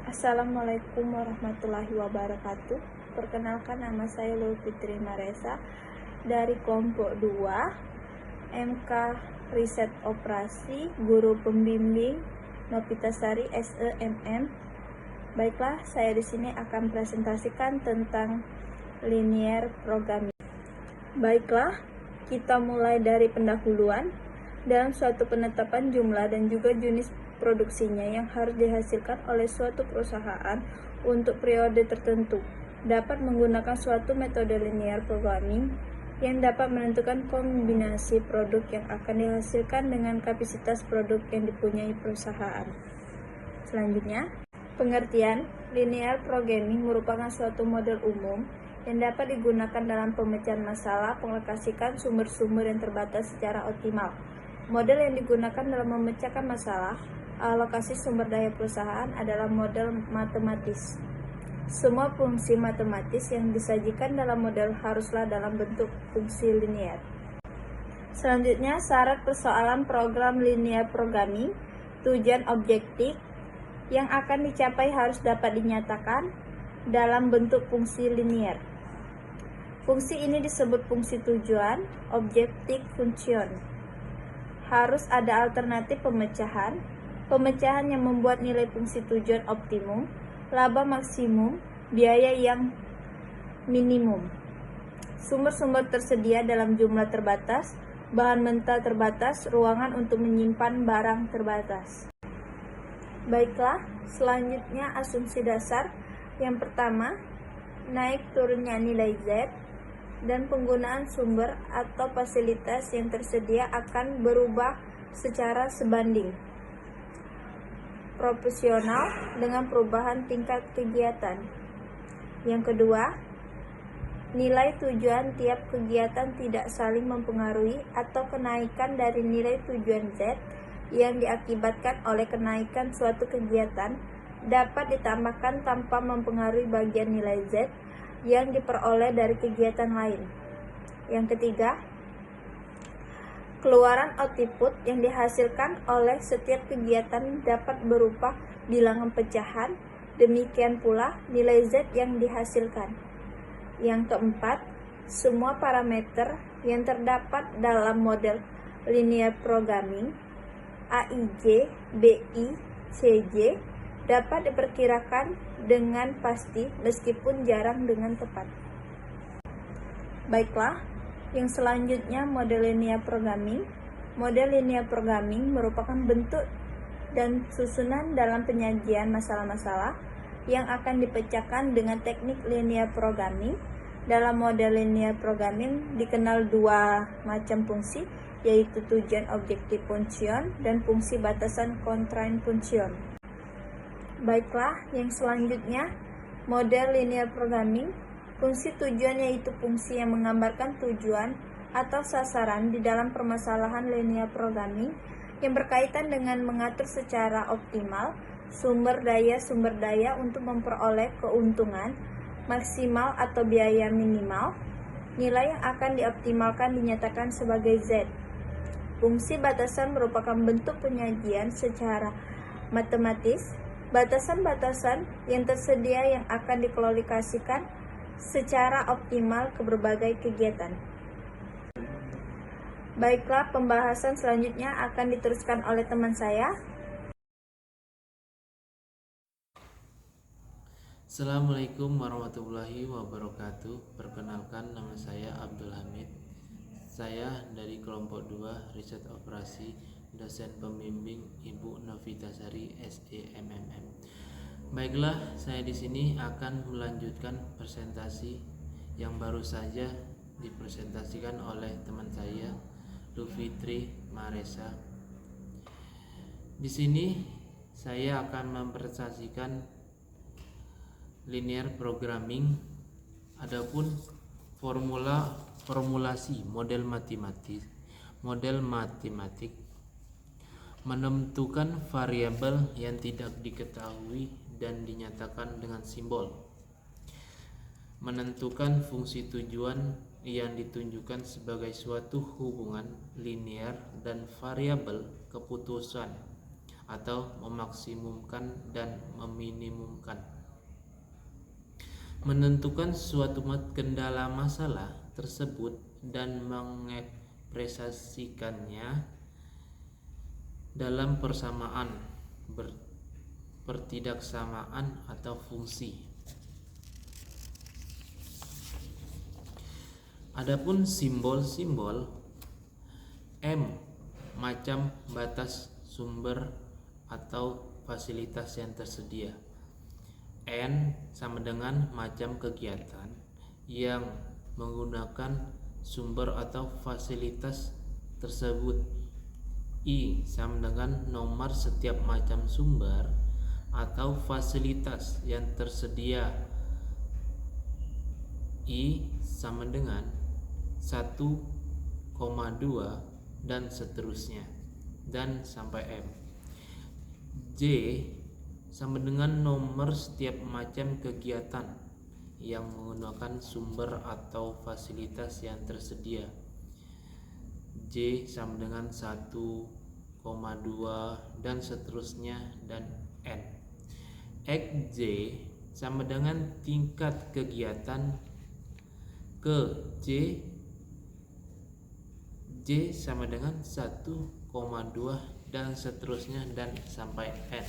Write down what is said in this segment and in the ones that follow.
Assalamualaikum warahmatullahi wabarakatuh. Perkenalkan, nama saya Lulfitri Maresa dari kelompok 2 MK Riset Operasi, guru pembimbing Novitasari SEMM. Baiklah, saya di sini akan presentasikan tentang linear programming. Baiklah, kita mulai dari pendahuluan. Dalam suatu penetapan jumlah dan juga jenis produksinya yang harus dihasilkan oleh suatu perusahaan untuk periode tertentu, dapat menggunakan suatu metode linear programming yang dapat menentukan kombinasi produk yang akan dihasilkan dengan kapasitas produk yang dipunyai perusahaan. Selanjutnya, pengertian linear programming merupakan suatu model umum yang dapat digunakan dalam pemecahan masalah, pengalokasikan sumber-sumber yang terbatas secara optimal. Model yang digunakan dalam memecahkan masalah alokasi sumber daya perusahaan adalah model matematis. Semua fungsi matematis yang disajikan dalam model haruslah dalam bentuk fungsi linear. Selanjutnya, syarat persoalan program linear programming. Tujuan objektif yang akan dicapai harus dapat dinyatakan dalam bentuk fungsi linear. Fungsi ini disebut fungsi tujuan, objective function. Harus ada alternatif pemecahan yang membuat nilai fungsi tujuan optimum, laba maksimum, biaya yang minimum. Sumber-sumber tersedia dalam jumlah terbatas, bahan mentah terbatas, ruangan untuk menyimpan barang terbatas. Baiklah, selanjutnya asumsi dasar. Yang pertama, naik turunnya nilai Z dan penggunaan sumber atau fasilitas yang tersedia akan berubah secara sebanding proporsional dengan perubahan tingkat kegiatan. Yang kedua, nilai tujuan tiap kegiatan tidak saling mempengaruhi atau kenaikan dari nilai tujuan Z yang diakibatkan oleh kenaikan suatu kegiatan dapat ditambahkan tanpa mempengaruhi bagian nilai Z yang diperoleh dari kegiatan lain. Yang ketiga, keluaran output yang dihasilkan oleh setiap kegiatan dapat berupa bilangan pecahan, demikian pula nilai Z yang dihasilkan. Yang keempat, semua parameter yang terdapat dalam model linear programming AIJ, BI, CJ dapat diperkirakan dengan pasti meskipun jarang dengan tepat. Baiklah, yang selanjutnya model linear programming. Model linear programming merupakan bentuk dan susunan dalam penyajian masalah-masalah yang akan dipecahkan dengan teknik linear programming. Dalam model linear programming dikenal dua macam fungsi, yaitu tujuan objective function dan fungsi batasan constraint function. Baiklah, yang selanjutnya model linear programming. Fungsi tujuan yaitu fungsi yang menggambarkan tujuan atau sasaran di dalam permasalahan linear programming yang berkaitan dengan mengatur secara optimal sumber daya untuk memperoleh keuntungan maksimal atau biaya minimal. Nilai yang akan dioptimalkan dinyatakan sebagai Z. Fungsi batasan merupakan bentuk penyajian secara matematis batasan-batasan yang tersedia yang akan dikalkulasikan secara optimal ke berbagai kegiatan. Baiklah, pembahasan selanjutnya akan diteruskan oleh teman saya. Assalamualaikum warahmatullahi wabarakatuh. Perkenalkan, nama saya Abdul Hamid. Saya dari kelompok 2 Riset Operasi, dosen pembimbing Ibu Novitasari SEMM. Baiklah, saya di sini akan melanjutkan presentasi yang baru saja dipresentasikan oleh teman saya Lulfitri Maresa. Di sini saya akan mempresentasikan linear programming. Adapun formulasi model matematik menentukan variabel yang tidak diketahui dan dinyatakan dengan simbol, menentukan fungsi tujuan yang ditunjukkan sebagai suatu hubungan linear dan variabel keputusan atau memaksimumkan dan meminimumkan. Menentukan suatu kendala masalah tersebut dan mengekspresikannya dalam persamaan, pertidaksamaan atau fungsi. Adapun simbol-simbol M macam batas sumber atau fasilitas yang tersedia. N sama dengan macam kegiatan yang menggunakan sumber atau fasilitas tersebut. I sama dengan nomor setiap macam sumber atau fasilitas yang tersedia. I sama dengan 1,2 dan seterusnya dan sampai M. J sama dengan nomor setiap macam kegiatan yang menggunakan sumber atau fasilitas yang tersedia. J sama dengan 1,2 dan seterusnya dan N. X J sama dengan tingkat kegiatan ke J sama dengan 1,2 dan seterusnya dan sampai N.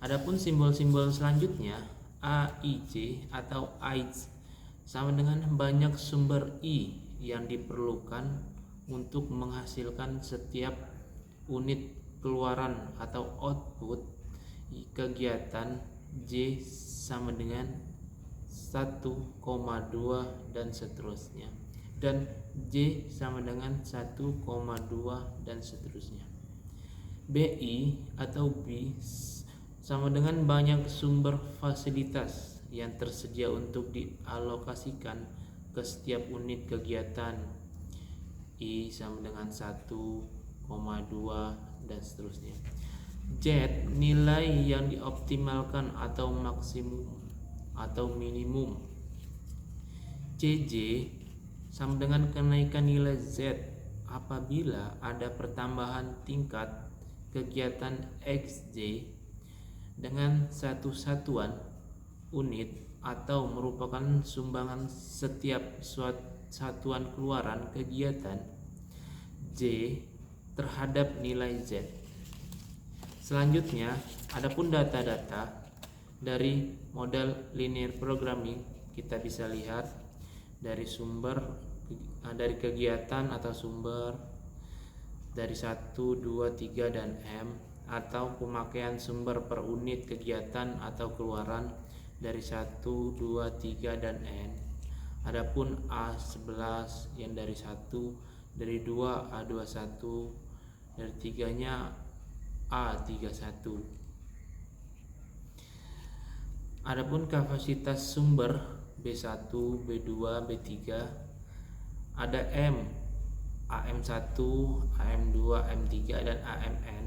Adapun simbol-simbol selanjutnya AIJ atau AIDS sama dengan banyak sumber I yang diperlukan untuk menghasilkan setiap unit keluaran atau output kegiatan. J sama dengan 1,2 dan seterusnya dan J sama dengan 1,2 dan seterusnya. BI atau B sama dengan banyak sumber fasilitas yang tersedia untuk dialokasikan ke setiap unit kegiatan. I sama dengan 1,2 dan seterusnya. Z nilai yang dioptimalkan atau maksimum atau minimum. CJ sama dengan kenaikan nilai Z apabila ada pertambahan tingkat kegiatan XJ dengan satu satuan unit atau merupakan sumbangan setiap satuan keluaran kegiatan J terhadap nilai Z. Selanjutnya, adapun data-data dari model linear programming kita bisa lihat dari sumber, dari kegiatan atau sumber, dari 1, 2, 3 dan M, atau pemakaian sumber per unit kegiatan atau keluaran dari 1, 2, 3 dan N. Adapun A11 yang dari 1, dari 2 A21, dari 3-nya A31. Adapun kapasitas sumber B1, B2, B3 ada M, AM1, AM2, AM3 dan AMN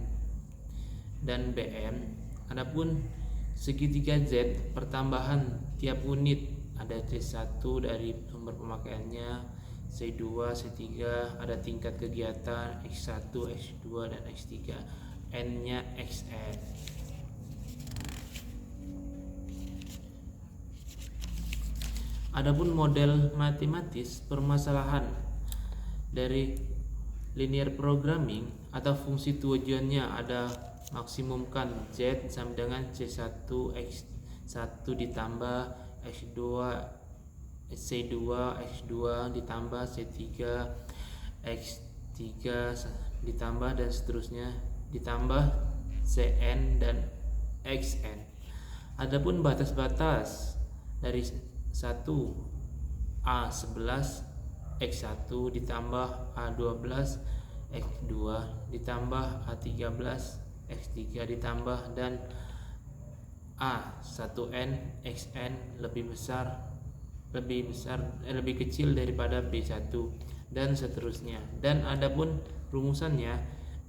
dan BM. Adapun segitiga Z pertambahan tiap unit ada C1 dari sumber pemakaiannya, C2, C3 ada tingkat kegiatan X1, X2 dan X3, N-nya XN. Adapun model matematis permasalahan dari linear programming atau fungsi tujuannya ada maksimumkan Z sama dengan C1 X1 ditambah X2 C2 X2 ditambah C3 X3 ditambah dan seterusnya ditambah Cn dan Xn. Adapun batas-batas dari 1 A11 X1 ditambah A12 X2 ditambah A13 X3 ditambah dan A1N Xn lebih kecil daripada B1 dan seterusnya. Dan adapun rumusannya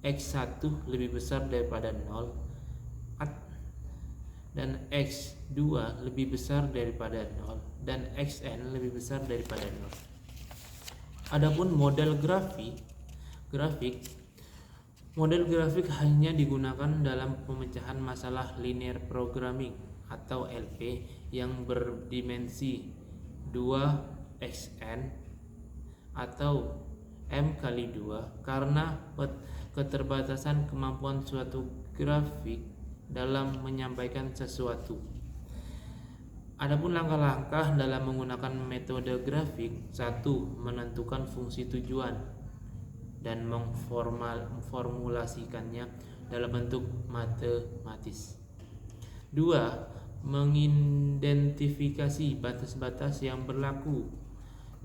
X1 lebih besar daripada 0 dan X2 lebih besar daripada 0 dan Xn lebih besar daripada 0. Adapun model grafik Model grafik hanya digunakan dalam pemecahan masalah linear programming atau LP yang berdimensi 2xn atau M kali 2 karena keterbatasan kemampuan suatu grafik dalam menyampaikan sesuatu. Adapun langkah-langkah dalam menggunakan metode grafik: 1. Menentukan fungsi tujuan dan memformulasikannya dalam bentuk matematis. 2. Mengidentifikasi batas-batas yang berlaku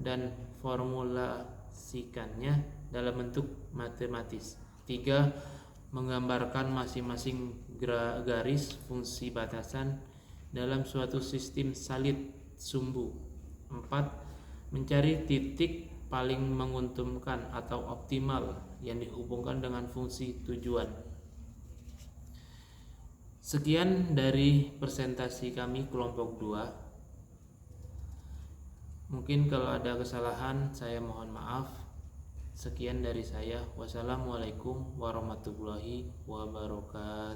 dan formulasikannya dalam bentuk matematis. 3. Menggambarkan masing-masing garis fungsi batasan dalam suatu sistem salid sumbu. 4. Mencari titik paling menguntungkan atau optimal yang dihubungkan dengan fungsi tujuan. Sekian dari presentasi kami kelompok 2. Mungkin kalau ada kesalahan saya mohon maaf. Sekian dari saya. Wassalamualaikum warahmatullahi wabarakatuh.